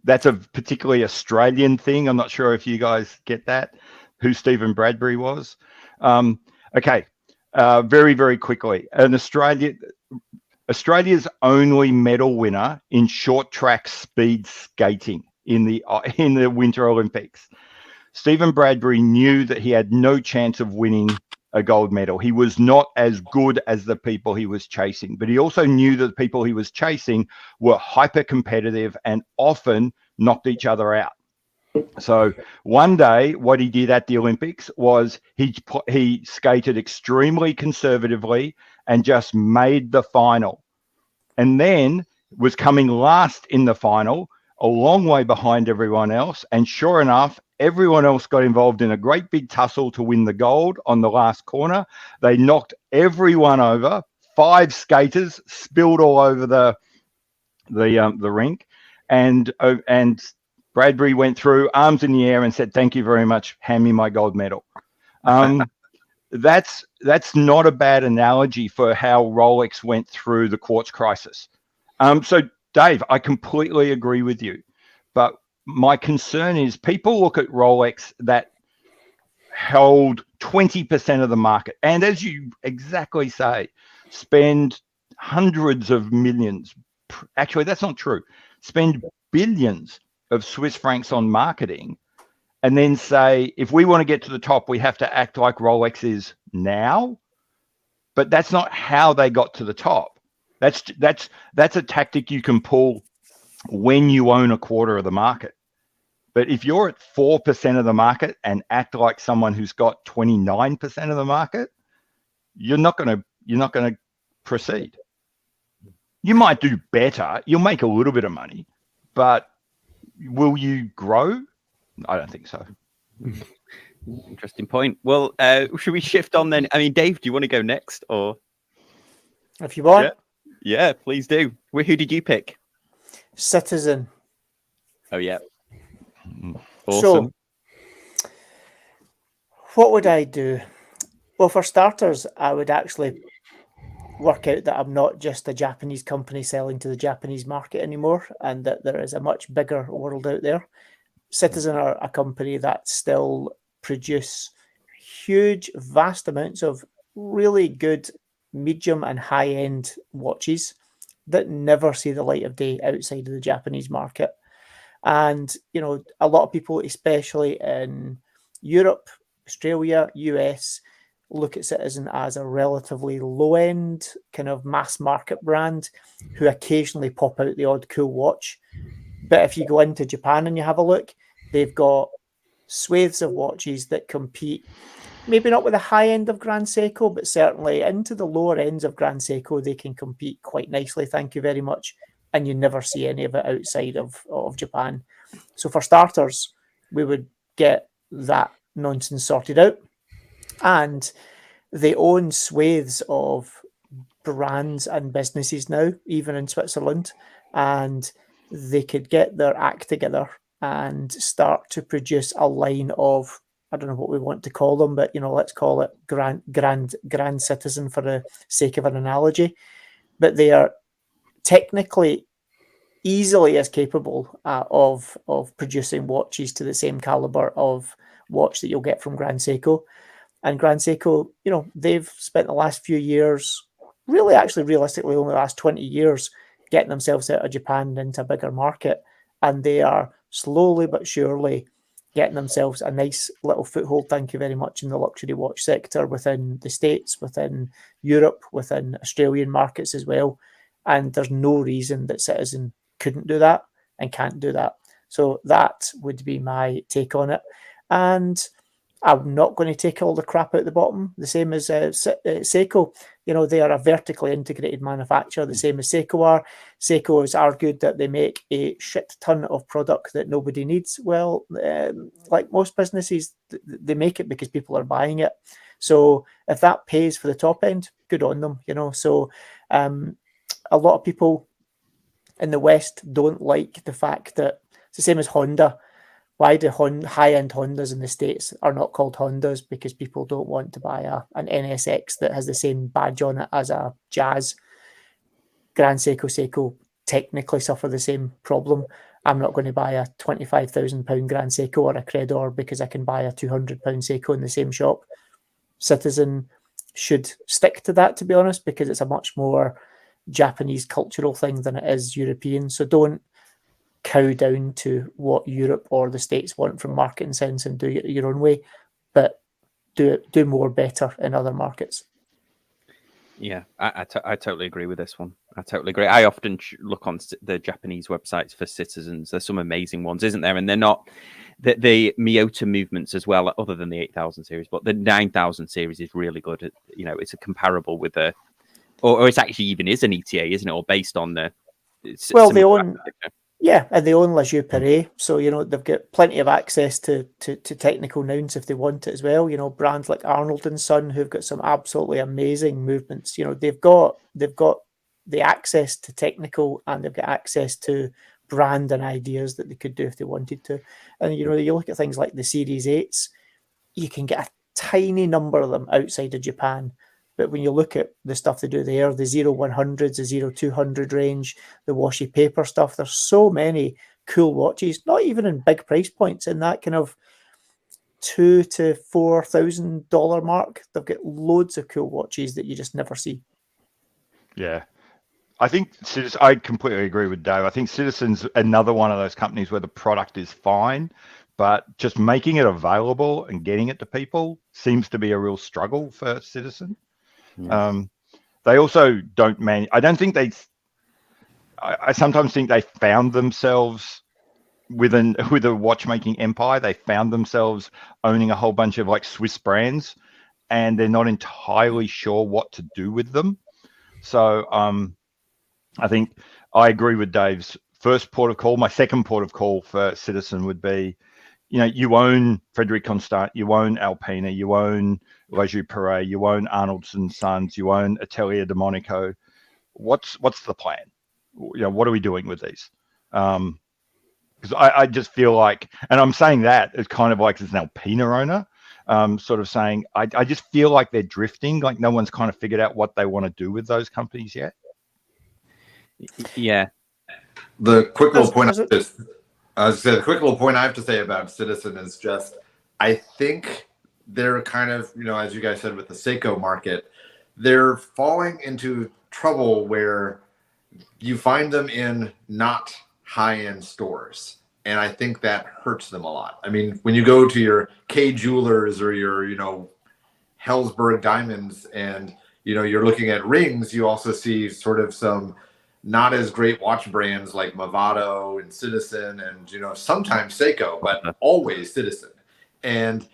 That's a particularly Australian thing. I'm not sure if you guys get that, who Stephen Bradbury was. Okay, very, very quickly. Australia's only medal winner in short track speed skating in the Winter Olympics. Stephen Bradbury knew that he had no chance of winning a gold medal. He was not as good as the people he was chasing, but he also knew that the people he was chasing were hyper competitive and often knocked each other out. So one day, what he did at the Olympics was he skated extremely conservatively and just made the final, and then was coming last in the final, a long way behind everyone else. And sure enough, everyone else got involved in a great big tussle to win the gold on the last corner. They knocked everyone over. 5 skaters spilled all over the rink, and Bradbury went through, arms in the air, and said, "Thank you very much. Hand me my gold medal." That's not a bad analogy for how Rolex went through the quartz crisis. So, Dave, I completely agree with you, but my concern is people look at Rolex that held 20% of the market, and as you exactly say, spend hundreds of millions. Actually, that's not true. Spend billions of Swiss francs on marketing, and then say, if we want to get to the top, we have to act like Rolex is now. But that's not how they got to the top. That's a tactic you can pull when you own a quarter of the market. But if you're at 4% of the market and act like someone who's got 29% of the market, you're not going to proceed. You might do better. You'll make a little bit of money, but will you grow? I don't think so.
Interesting point. Well, should we shift on then? I mean, Dave, do you want to go next, or
if you want?
Yeah, please do. Who did you pick?
Citizen.
Oh yeah. Awesome.
So, what would I do? Well, for starters, I would actually work out that I'm not just a Japanese company selling to the Japanese market anymore, and that there is a much bigger world out there. Citizen are a company that still produce huge, vast amounts of really good medium and high-end watches that never see the light of day outside of the Japanese market. And, you know, a lot of people, especially in Europe, Australia, US, look at Citizen as a relatively low-end kind of mass market brand who occasionally pop out the odd cool watch. But if you go into Japan and you have a look, they've got swathes of watches that compete, maybe not with the high end of Grand Seiko, but certainly into the lower ends of Grand Seiko, they can compete quite nicely, thank you very much. And you never see any of it outside of Japan. So for starters, we would get that nonsense sorted out. And they own swathes of brands and businesses now, even in Switzerland. And they could get their act together and start to produce a line of, I don't know what we want to call them, but, you know, let's call it Grand Citizen for the sake of an analogy. But they are technically easily as capable of producing watches to the same caliber of watch that you'll get from Grand Seiko. And Grand Seiko, you know, they've spent the last few years, really actually realistically only the last 20 years, getting themselves out of Japan and into a bigger market. And they are slowly but surely getting themselves a nice little foothold, thank you very much, in the luxury watch sector within the States, within Europe, within Australian markets as well. And there's no reason that Citizen couldn't do that and can't do that. So that would be my take on it. And I'm not going to take all the crap out the bottom, the same as Seiko. You know, they are a vertically integrated manufacturer, the same as Seiko are. Seiko has argued that they make a shit ton of product that nobody needs. Well, like most businesses, they make it because people are buying it. So if that pays for the top end, good on them, you know. So a lot of people in the West don't like the fact that it's the same as Honda. Why do high-end Hondas in the States are not called Hondas? Because people don't want to buy an NSX that has the same badge on it as a Jazz. Grand Seiko technically suffer the same problem. I'm not going to buy a £25,000 Grand Seiko or a Credor because I can buy a £200 Seiko in the same shop. Citizen should stick to that, to be honest, because it's a much more Japanese cultural thing than it is European. So don't cow down to what Europe or the States want from marketing sense and do it your own way, but do more better in other markets.
Yeah, I totally agree with this one. I totally agree. I often look on the Japanese websites for Citizens. There's some amazing ones, isn't there? And they're not the Miyota movements as well, other than the 8000 series, but the 9000 series is really good. You know, it's a comparable with or it's actually even is an ETA, isn't it? Or based on the
they own. Yeah, and they own La Joux Panerai, so, you know, they've got plenty of access to technical nouns if they want it as well. You know, brands like Arnold & Son, who've got some absolutely amazing movements. You know, they've got the access to technical, and they've got access to brand and ideas that they could do if they wanted to. And, you know, you look at things like the Series 8s, you can get a tiny number of them outside of Japan. But when you look at the stuff they do there, the 0100s, the 0200 range, the washi paper stuff, there's so many cool watches, not even in big price points, in that kind of $2,000 to $4,000 mark. They've got loads of cool watches that you just never see.
Yeah. I think I completely agree with Dave. I think Citizen's another one of those companies where the product is fine, but just making it available and getting it to people seems to be a real struggle for Citizen.
Yeah.
They also don't I don't think I sometimes think they found themselves with a watchmaking empire. They found themselves owning a whole bunch of like Swiss brands, and they're not entirely sure what to do with them. So I think I agree with Dave's first port of call. My second port of call for Citizen would be, you own Frederic Constant, you own Alpina, you own La Panerai, you own Arnold's and Sons, you own Atelier de Monaco. What's the plan? What are we doing with these? Because I just feel like, and I'm saying that it's kind of like as an Alpina owner, sort of saying, I just feel like they're drifting, like no one's kind of figured out what they want to do with those companies yet.
Yeah.
The quick little point the quick little point I have to say about Citizen is just, I think they're kind of, as you guys said with the Seiko market, they're falling into trouble where you find them in not high-end stores. And I think that hurts them a lot. I mean, when you go to your K Jewelers or your, Hellsberg Diamonds and, you're looking at rings, you also see sort of some not as great watch brands like Movado and Citizen and, sometimes Seiko, but always Citizen. And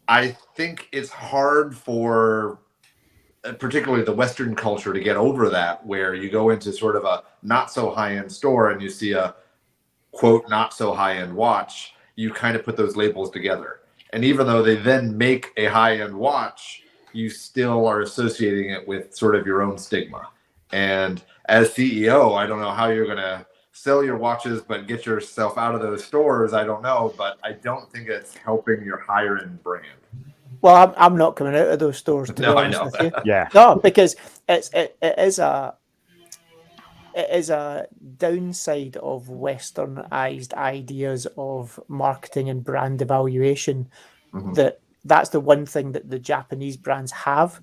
I think it's hard for particularly the Western culture to get over that, where you go into sort of a not so high-end store and you see a quote, not so high-end watch, you kind of put those labels together. And even though they then make a high-end watch, you still are associating it with sort of your own stigma. And as CEO, I don't know how you're going to sell your watches, but get yourself out of those stores. I don't know, but I don't think it's helping your higher end brand.
Well, I'm not coming out of those stores, to be honest with you.
Yeah.
No, because it is a downside of westernized ideas of marketing and brand evaluation. That's the one thing that the Japanese brands have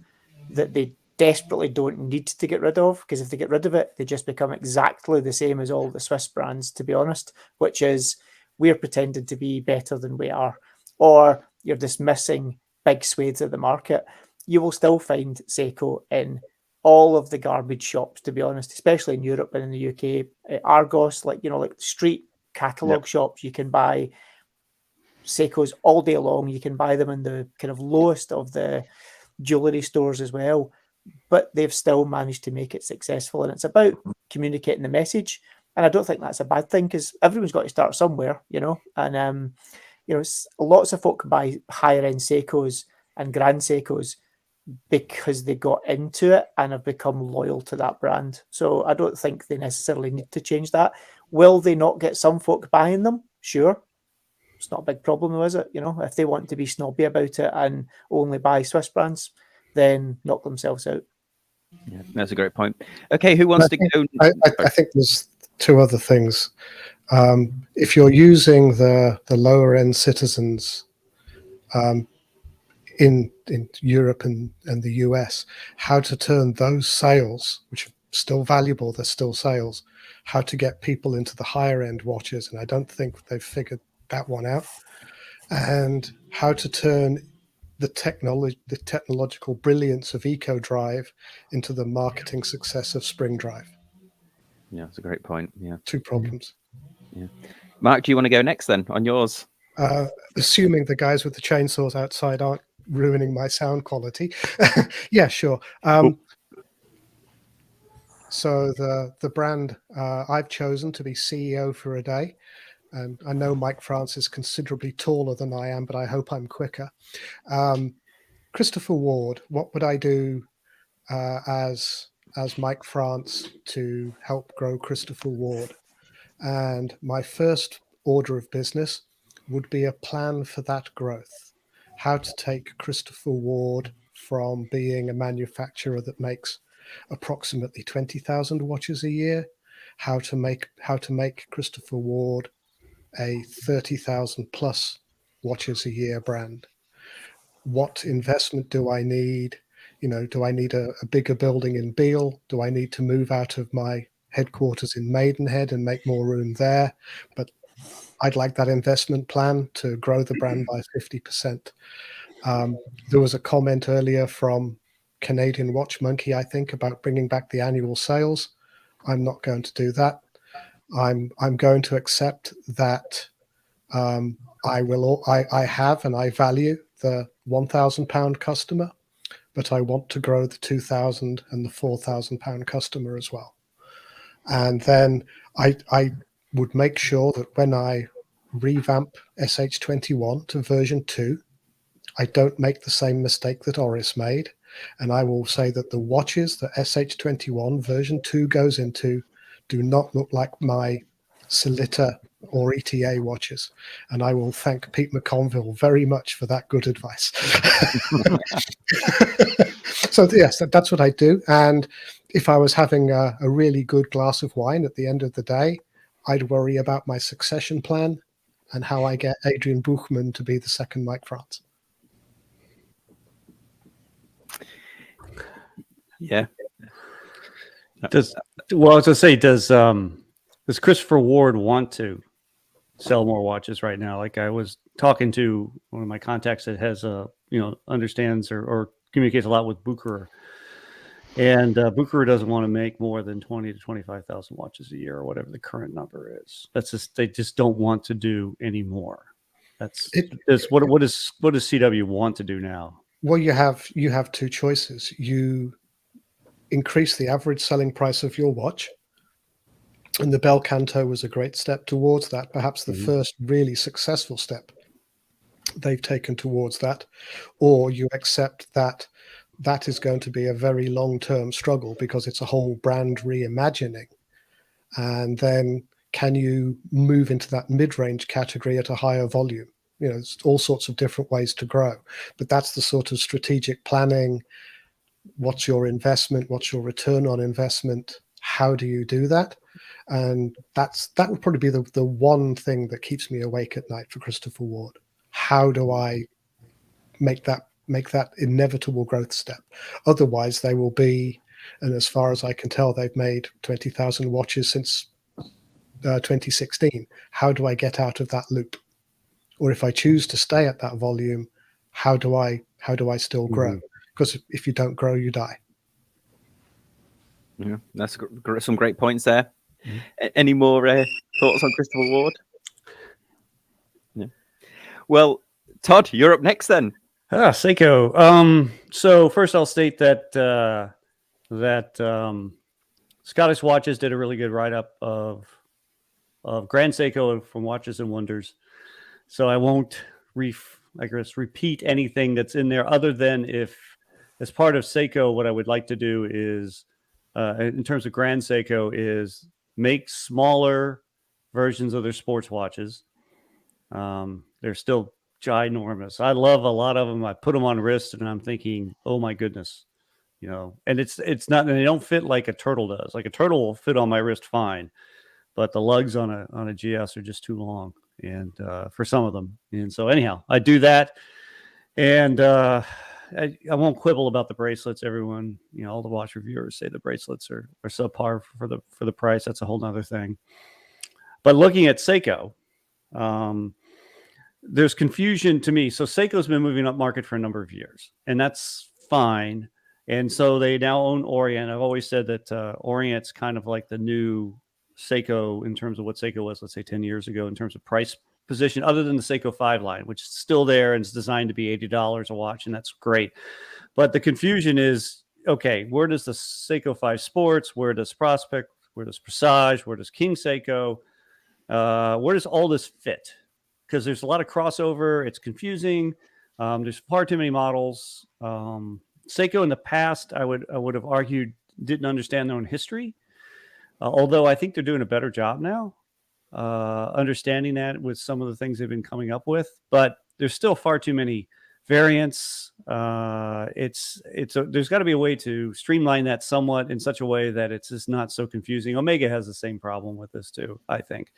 that they desperately don't need to get rid of, because if they get rid of it, they just become exactly the same as all the Swiss brands, to be honest, which is we're pretending to be better than we are, or you're dismissing big swathes of the market. You will still find Seiko in all of the garbage shops, to be honest, especially in Europe and in the UK. Argos, like street catalog shops, you can buy Seikos all day long. You can buy them in the kind of lowest of the jewelry stores as well, but they've still managed to make it successful. And it's about communicating the message. And I don't think that's a bad thing, because everyone's got to start somewhere, and lots of folk buy higher end Seikos and Grand Seikos because they got into it and have become loyal to that brand. So I don't think they necessarily need to change that. Will they not get some folk buying them? Sure. It's not a big problem though, is it? If they want to be snobby about it and only buy Swiss brands, then knock themselves out.
Yeah, that's a great point. Okay, who wants to go?
I think there's two other things. If you're using the lower end Citizens in Europe and the US, how to turn those sales, which are still valuable, they're still sales, how to get people into the higher end watches. And I don't think they've figured that one out. And how to turn the technological brilliance of Eco Drive into the marketing success of Spring Drive.
Yeah, that's a great point. Yeah.
Two problems.
Yeah. Mark, do you want to go next then on yours?
Assuming the guys with the chainsaws outside aren't ruining my sound quality. Yeah, sure. So the brand I've chosen to be CEO for a day, and I know Mike France is considerably taller than I am, but I hope I'm quicker. Christopher Ward, what would I do as Mike France to help grow Christopher Ward? And my first order of business would be a plan for that growth. How to take Christopher Ward from being a manufacturer that makes approximately 20,000 watches a year, how to make Christopher Ward a 30,000 plus watches a year brand. What investment do I need? Do I need a bigger building in Beale? Do I need to move out of my headquarters in Maidenhead and make more room there? But I'd like that investment plan to grow the brand by 50%. There was a comment earlier from Canadian Watch Monkey, I think, about bringing back the annual sales. I'm not going to do that. I'm going to accept that I have and I value the £1,000 customer, but I want to grow the £2,000 and the £4,000 customer as well. And then I would make sure that when I revamp SH21 to version 2, I don't make the same mistake that Oris made. And I will say that the watches that SH21 version 2 goes into do not look like my Solita or ETA watches. And I will thank Pete McConville very much for that good advice. So yes, that's what I do. And if I was having a really good glass of wine at the end of the day, I'd worry about my succession plan and how I get Adrian Buchmann to be the second Mike France.
Yeah.
I was going to say, does Christopher Ward want to sell more watches right now? Like, I was talking to one of my contacts that has understands or communicates a lot with Bucherer, and Bucherer doesn't want to make more than 20 to 25,000 watches a year or whatever the current number is. They just don't want to do any more. What does CW want to do now?
Well, you have two choices. You increase the average selling price of your watch, and the Bel Canto was a great step towards that, perhaps the first really successful step they've taken towards that. Or you accept that that is going to be a very long-term struggle because it's a whole brand reimagining. And then can you move into that mid-range category at a higher volume? There's all sorts of different ways to grow, but that's the sort of strategic planning. What's your investment? What's your return on investment? How do you do that? And that would probably be the one thing that keeps me awake at night for Christopher Ward. How do I make that inevitable growth step? Otherwise, they will be, and as far as I can tell, they've made 20,000 watches since 2016. How do I get out of that loop? Or if I choose to stay at that volume, how do I still grow? Because if you don't grow, you die.
Yeah, that's some great points there. Any more thoughts on Christopher Ward? Yeah. Well, Todd, you're up next then.
Seiko. So first, I'll state that Scottish Watches did a really good write-up of Grand Seiko from Watches and Wonders. So I won't repeat anything that's in there, other than if, as part of Seiko, what I would like to do is, in terms of Grand Seiko, is make smaller versions of their sports watches. They're still ginormous. I love a lot of them. I put them on wrist, and I'm thinking, oh my goodness, and it's not. And they don't fit like a turtle does. Like a turtle will fit on my wrist fine, but the lugs on a GS are just too long, and for some of them. And so anyhow, I do that, and I won't quibble about the bracelets. Everyone, all the watch reviewers say the bracelets are subpar for the price. That's a whole nother thing. But looking at Seiko, there's confusion to me. So Seiko's been moving up market for a number of years, and that's fine. And so they now own Orient. I've always said that Orient's kind of like the new Seiko in terms of what Seiko was, let's say 10 years ago, in terms of price position, other than the Seiko 5 line, which is still there and is designed to be $80 a watch, and that's great. But the confusion is, okay, where does the Seiko 5 Sports, where does Prospect, where does Presage, where does King Seiko, where does all this fit? Because there's a lot of crossover. It's confusing. There's far too many models. Seiko in the past, I would have argued, didn't understand their own history. Although I think they're doing a better job now, understanding that with some of the things they've been coming up with. But there's still far too many variants. There's got to be a way to streamline that somewhat in such a way that it's just not so confusing. Omega has the same problem with this too, I think.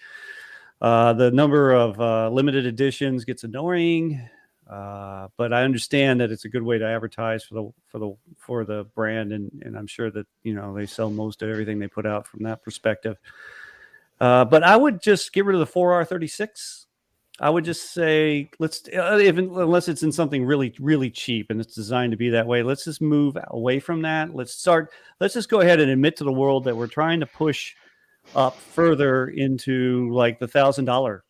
The number of limited editions gets annoying. But I understand that it's a good way to advertise for the brand, and I'm sure that they sell most of everything they put out from that perspective. But I would just get rid of the 4R36. I would just say, unless it's in something really, really cheap and it's designed to be that way, let's just move away from that. Let's just go ahead and admit to the world that we're trying to push up further into like the $1,000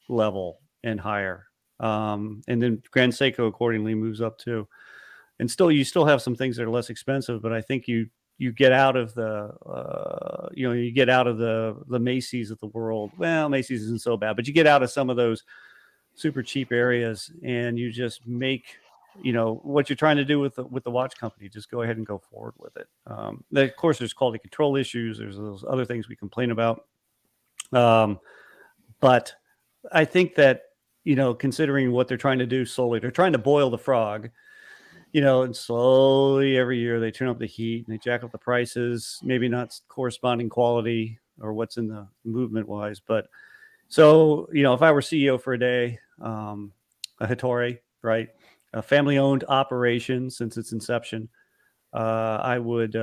level and higher. And then Grand Seiko accordingly moves up too. And you still have some things that are less expensive, but I think you get out of the Macy's of the world. Well, Macy's isn't so bad, but you get out of some of those super cheap areas and you just make, what you're trying to do with the watch company, just go ahead and go forward with it. Of course, there's quality control issues. There's those other things we complain about. But I think that, considering what they're trying to do solely, they're trying to boil the frog, and slowly every year they turn up the heat and they jack up the prices, maybe not corresponding quality or what's in the movement wise. But so, if I were CEO for a day, a Hattori, right, a family owned operation since its inception, I would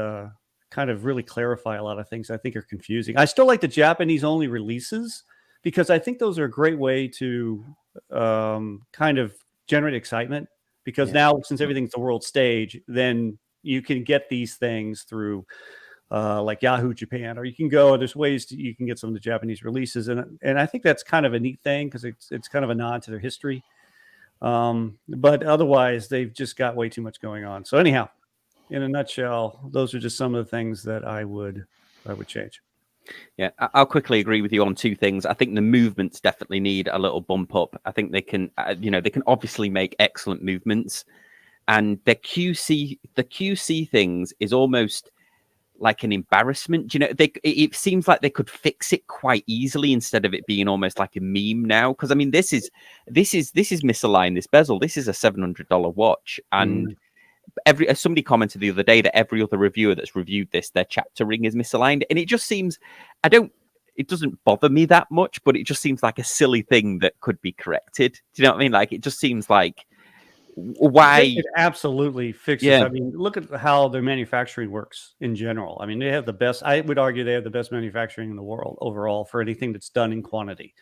kind of really clarify a lot of things I think are confusing. I still like the Japanese only releases because I think those are a great way to kind of generate excitement. Because now, since everything's the world stage, then you can get these things through like Yahoo Japan, or you can go. There's ways you can get some of the Japanese releases, and I think that's kind of a neat thing because it's kind of a nod to their history. But otherwise, they've just got way too much going on. So anyhow, in a nutshell, those are just some of the things that I would change.
Yeah, I'll quickly agree with you on two things. I think the movements definitely need a little bump up. I think they can, they can obviously make excellent movements, and the QC things is almost like an embarrassment. It seems like they could fix it quite easily instead of it being almost like a meme now. Because I mean, this is misaligned. This bezel. This is a $700 watch, and somebody commented the other day that every other reviewer that's reviewed this, their chapter ring is misaligned, and it just seems it doesn't bother me that much, but it just seems like a silly thing that could be corrected. Do you know what I mean? Like, it just seems like, why?
It absolutely fixes.
Yeah.
I mean, look at how their manufacturing works in general. I mean, they have the best. I would argue they have the best manufacturing in the world overall for anything that's done in quantity.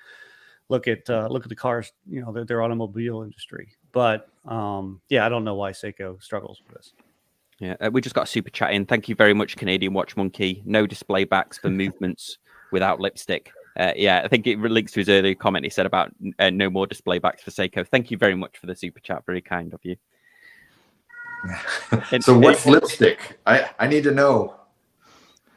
Look at the cars, their automobile industry. But I don't know why Seiko struggles with this.
Yeah, we just got a super chat in. Thank you very much, Canadian Watch Monkey. No display backs for movements without lipstick. I think it links to his earlier comment he said about no more display backs for Seiko. Thank you very much for the super chat. Very kind of you.
So what's lipstick? I need to know.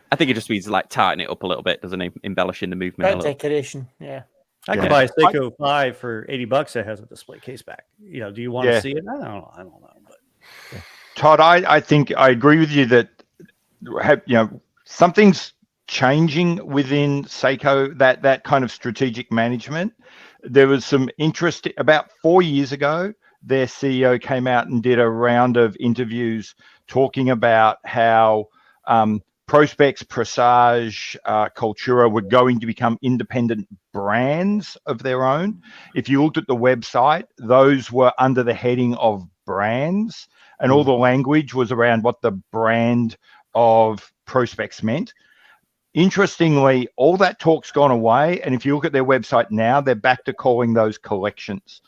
I think it just means like tighten it up a little bit, doesn't it? Embellishing the movement a little.
Decoration, yeah.
I could buy a Seiko 5 for $80 that has a display case back. Do you want to see it? I don't know. But
Todd, I think I agree with you that something's changing within Seiko, that kind of strategic management. There was some interest about 4 years ago. Their CEO came out and did a round of interviews talking about how Prospex, Presage, Cultura were going to become independent brands of their own. If you looked at the website, those were under the heading of brands, and all the language was around what the brand of Prospex meant. Interestingly, all that talk's gone away, and if you look at their website now, they're back to calling those collections.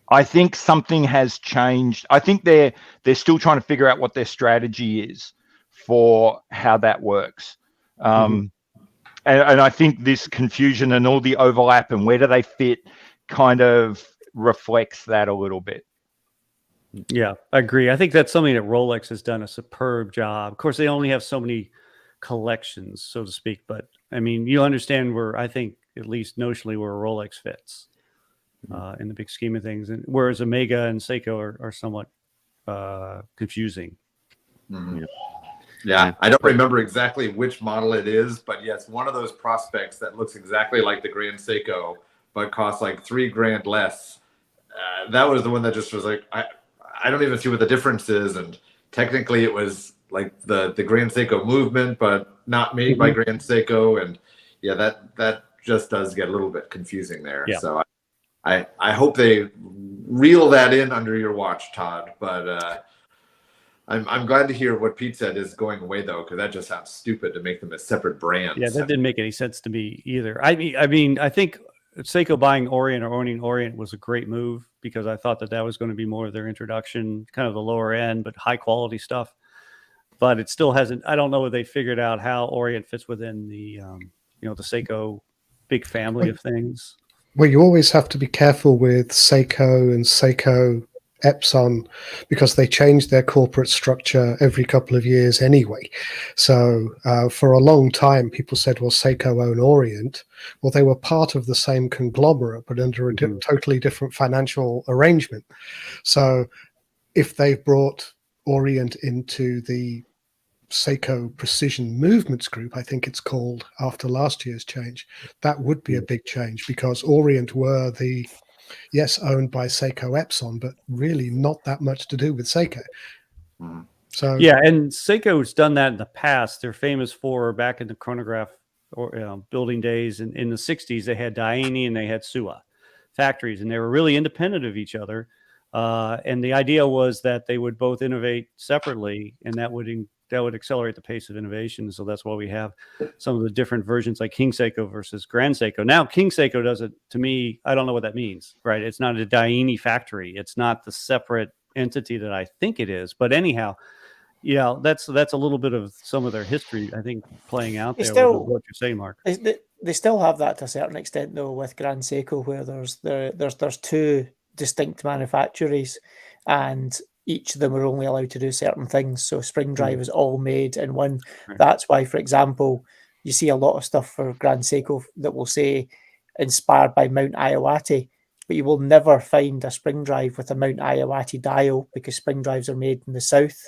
I think something has changed. I think they're still trying to figure out what their strategy is for how that works. And I think this confusion and all the overlap and where do they fit kind of reflects that a little bit.
Yeah, I agree. I think that's something that Rolex has done a superb job. Of course, they only have so many collections, so to speak, but I mean, you understand where I think, at least notionally, where Rolex fits in the big scheme of things, and whereas Omega and Seiko are somewhat confusing.
Yeah, I don't remember exactly which model it is, but yes, one of those prospects that looks exactly like the Grand Seiko, but costs like $3,000 less. That was the one that just was like, I don't even see what the difference is. And technically it was like the Grand Seiko movement, but not made by Grand Seiko. And yeah, that just does get a little bit confusing there. Yeah. So I hope they reel that in under your watch, Todd, but I'm glad to hear what Pete said is going away though, because that just sounds stupid to make them as separate brands.
Yeah, that didn't make any sense to me either. I mean, I think Seiko buying Orient or owning Orient was a great move because I thought that was going to be more of their introduction, kind of the lower end, but high quality stuff. But it still hasn't. I don't know if they figured out how Orient fits within the the Seiko big family of things.
Well, you always have to be careful with Seiko and Seiko Epson because they change their corporate structure every couple of years anyway. So for a long time, people said, well, Seiko own Orient. Well, they were part of the same conglomerate, but under a totally different financial arrangement. So if they've brought Orient into the Seiko Precision Movements Group, I think it's called, after last year's change, that would be a big change because Orient were owned by Seiko Epson, but really not that much to do with Seiko. So
yeah, and Seiko's done that in the past. They're famous for back in the chronograph or building days in the 60s, they had Daini and they had Suwa factories, and they were really independent of each other. And the idea was that they would both innovate separately, and that would accelerate the pace of innovation. So that's why we have some of the different versions like King Seiko versus Grand Seiko. Now, King Seiko does it, to me, I don't know what that means, right? It's not a Daini factory. It's not the separate entity that I think it is. But anyhow, yeah, that's a little bit of some of their history, I think, playing out there with what you're saying, Mark.
They still have that to a certain extent, though, with Grand Seiko, where there's two distinct manufacturers, and each of them are only allowed to do certain things. So spring drive is all made in one. Right. That's why, for example, you see a lot of stuff for Grand Seiko that will say inspired by Mount Iawati, but you will never find a spring drive with a Mount Iawati dial because spring drives are made in the south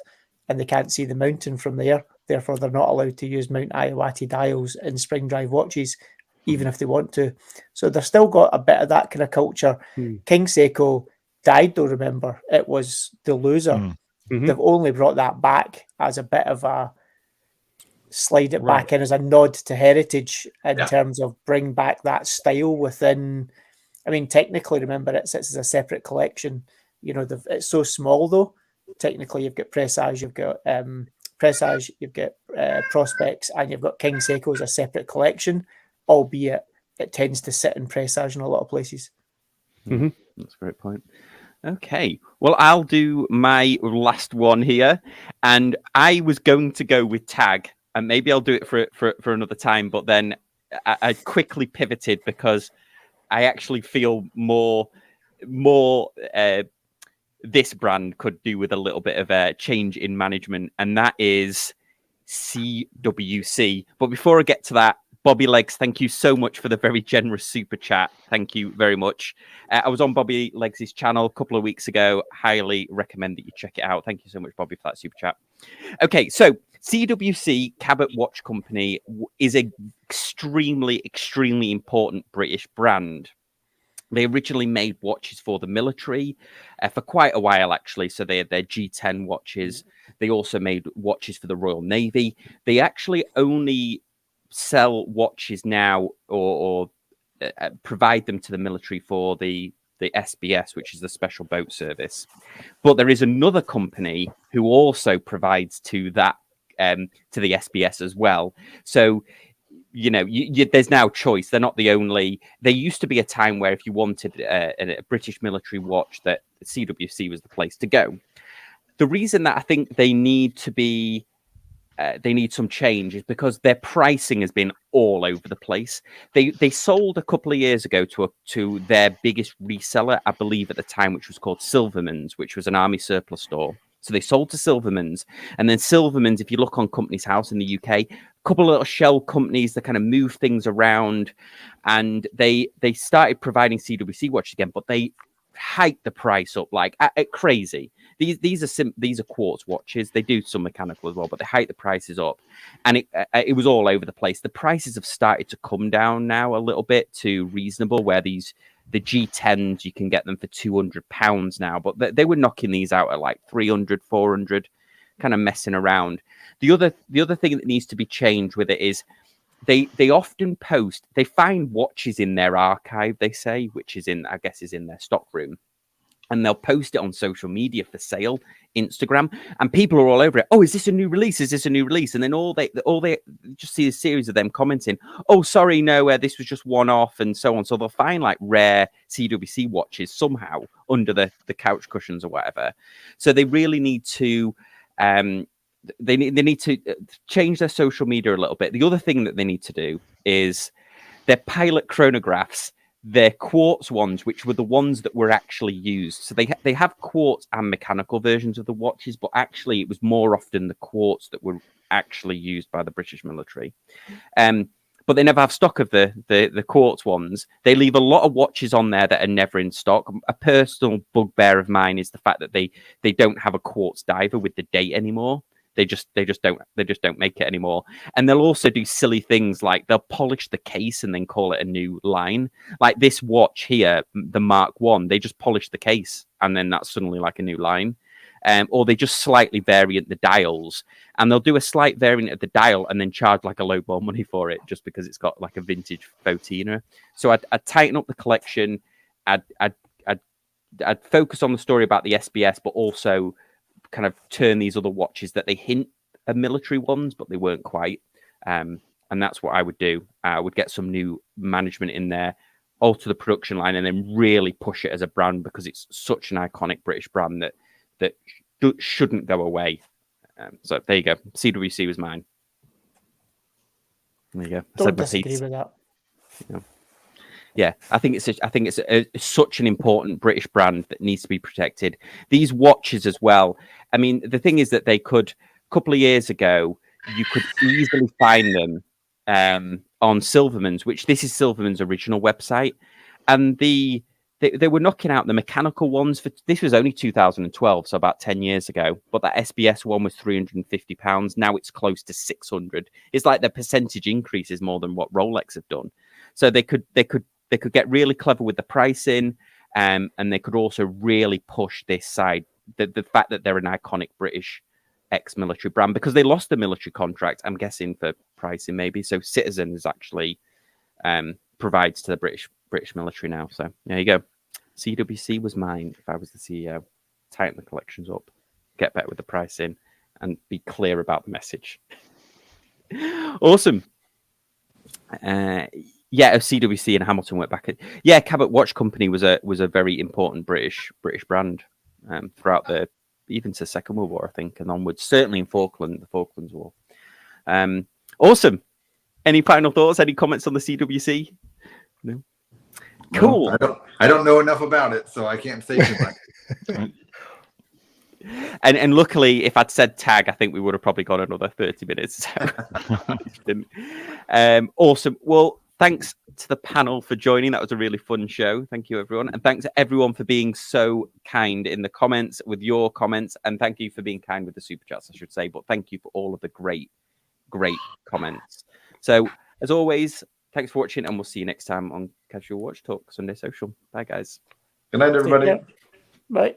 and they can't see the mountain from there. Therefore, they're not allowed to use Mount Iawati dials in spring drive watches, even if they want to. So they've still got a bit of that kind of culture. King Seiko died, though, remember. It was the loser. They've only brought that back as a bit of a slide it back in as a nod to heritage in terms of bring back that style within. I mean, technically, remember, it sits as a separate collection. It's so small, though. Technically, you've got Presage, you've got Prospects, and you've got King Seiko as a separate collection, albeit it tends to sit in Presage in a lot of places.
That's a great point. Okay, well, I'll do my last one here, and I was going to go with Tag, and maybe I'll do it for another time, but then I quickly pivoted because I actually feel more this brand could do with a little bit of a change in management, and that is CWC. But before I get to that, Bobby Legs, thank you so much for the very generous super chat. Thank you very much. I was on Bobby Legs' channel a couple of weeks ago. Highly recommend that you check it out. Thank you so much, Bobby, for that super chat. Okay, so CWC, Cabot Watch Company, is an extremely, extremely important British brand. They originally made watches for the military for quite a while, actually. So they had their G10 watches. They also made watches for the Royal Navy. They actually only sell watches now or provide them to the military for the SBS, which is the Special Boat Service. But there is another company who also provides to that to the SBS as well. So there's now choice. They're not the only. There used to be a time where if you wanted a British military watch, that CWC was the place to go. The reason that I think they need some change is because their pricing has been all over the place. They sold a couple of years ago to their biggest reseller, I believe at the time, which was called Silverman's, which was an army surplus store. So they sold to Silverman's, and then Silverman's, if you look on Companies House in the UK, a couple of little shell companies that kind of move things around, and they started providing CWC watches again, but they hiked the price up like crazy. These are quartz watches. They do some mechanical as well, but they hiked the prices up, and it was all over the place. The prices have started to come down now a little bit to reasonable, where the G10s, you can get them for £200 now, but they were knocking these out at like 300, 400, kind of messing around. The other thing that needs to be changed with it is they often they find watches in their archive, they say, which is in their stock room. and they'll post it on social media for sale, Instagram, and people are all over it. Oh, is this a new release? Is this a new release? And then all they just see a series of them commenting, oh, sorry, no, this was just one off, and so on. So they'll find like rare CWC watches somehow under the couch cushions or whatever. So they really need to they need to change their social media a little bit. The other thing that they need to do is their pilot chronographs, their quartz ones, which were the ones that were actually used. So they have quartz and mechanical versions of the watches, but actually it was more often the quartz that were actually used by the British military. But they never have stock of the quartz ones. They leave a lot of watches on there that are never in stock. A personal bugbear of mine is the fact that they don't have a quartz diver with the date anymore. They just don't make it anymore. And they'll also do silly things like they'll polish the case and then call it a new line. Like this watch here, the Mark I, they just polish the case and then that's suddenly like a new line. Or they just slightly variant the dials, and they'll do a slight variant of the dial and then charge like a load more money for it just because it's got like a vintage Fotina. So I'd tighten up the collection. I'd focus on the story about the SBS, but also kind of turn these other watches that they hint are military ones, but they weren't quite. And that's what I would do. I would get some new management in there, alter the production line, and then really push it as a brand because it's such an iconic British brand that shouldn't go away. So there you go. CWC was mine. There you go.
Don't disagree with that.
Yeah, I think it's such an important British brand that needs to be protected. These watches as well. I mean, the thing is that they could, a couple of years ago, you could easily find them on Silverman's, which this is Silverman's original website, and they were knocking out the mechanical ones for this was only 2012, so about 10 years ago. But that SBS one was £350. Now it's close to 600. It's like the percentage increase is more than what Rolex have done. So they could get really clever with the pricing, and they could also really push this side. The fact that they're an iconic British ex-military brand because they lost the military contract, I'm guessing for pricing maybe. So Citizen is actually provides to the British military now. So there you go. CWC was mine if I was the CEO. Tighten the collections up, get better with the pricing, and be clear about the message. Awesome. CWC and Hamilton went back. Cabot Watch Company was a very important British brand throughout even to the Second World War, I think, and onwards. Certainly in the Falklands War. Awesome. Any final thoughts? Any comments on the CWC? No. Cool.
I don't know enough about it, so I can't say too much.
And luckily, if I'd said tag, I think we would have probably got another 30 minutes. Awesome. Well, thanks to the panel for joining. That was a really fun show. Thank you, everyone. And thanks to everyone for being so kind in the comments with your comments. And thank you for being kind with the super chats, I should say. But thank you for all of the great comments. So, as always, thanks for watching, and we'll see you next time on Casual Watch Talk Sunday Social. Bye, guys.
Good night, everybody.
Bye.